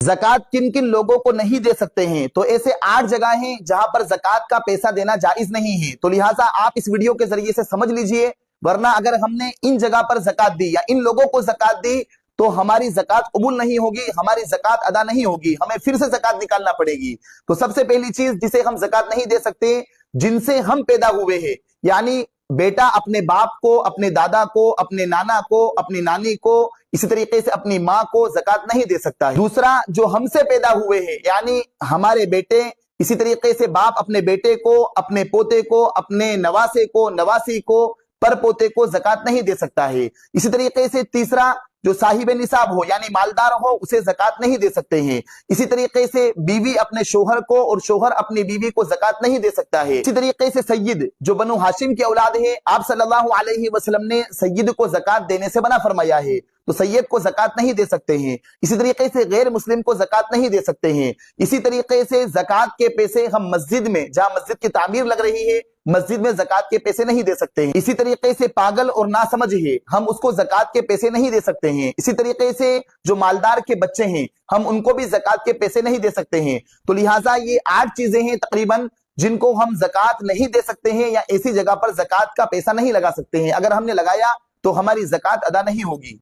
जकात किन किन लोगों को नहीं दे सकते हैं? तो ऐसे 8 जगह हैं जहां पर जकात का पैसा देना जायज नहीं है। तो लिहाजा आप इस वीडियो के जरिए से समझ लीजिए, वरना अगर हमने इन जगह पर जकात दी या इन लोगों को जकात दी तो हमारी जकात कबूल नहीं होगी, हमारी जकात अदा नहीं होगी, हमें फिर से जकात निकालना पड़ेगी। तो सबसे पहली चीज जिसे हम जकात नहीं दे सकते, जिनसे हम पैदा हुए हैं, यानी बेटा अपने बाप को, अपने दादा को, अपने नाना को, अपनी नानी को, इसी तरीके से अपनी माँ को जकात नहीं दे सकता है। दूसरा, जो हमसे पैदा हुए हैं, यानी हमारे बेटे, इसी तरीके से बाप अपने बेटे को, अपने पोते को, अपने नवासे को, नवासी को, पर पोते को जकात नहीं दे सकता है। इसी तरीके से तीसरा, जो साहिब निसाब हो यानी मालदार हो, उसे जकात नहीं दे सकते हैं। इसी तरीके से बीवी अपने शोहर को और शोहर अपनी बीवी को जकात नहीं दे सकता है। इसी तरीके से सैयद जो बनु हाशिम की औलाद है, आप सल्लल्लाहु अलैहि वसल्लम ने सैयद को जकात देने से मना फरमाया है, तो सैयद को जकात नहीं दे सकते हैं। इसी तरीके से गैर मुस्लिम को जकात नहीं दे सकते हैं। इसी तरीके से जकात के पैसे हम मस्जिद में, जहां मस्जिद की तामीर लग रही है, मस्जिद में जकात के पैसे नहीं दे सकते हैं। इसी तरीके से पागल और नासमझ है, हम उसको जकात के पैसे नहीं दे सकते हैं। इसी तरीके से जो मालदार के बच्चे हैं, हम उनको भी जकात के पैसे नहीं दे सकते हैं। तो लिहाजा ये 8 चीजें हैं तकरीबन जिनको हम जकात नहीं दे सकते हैं या ऐसी जगह पर जकात का पैसा नहीं लगा सकते हैं। अगर हमने लगाया तो हमारी जकात अदा नहीं होगी।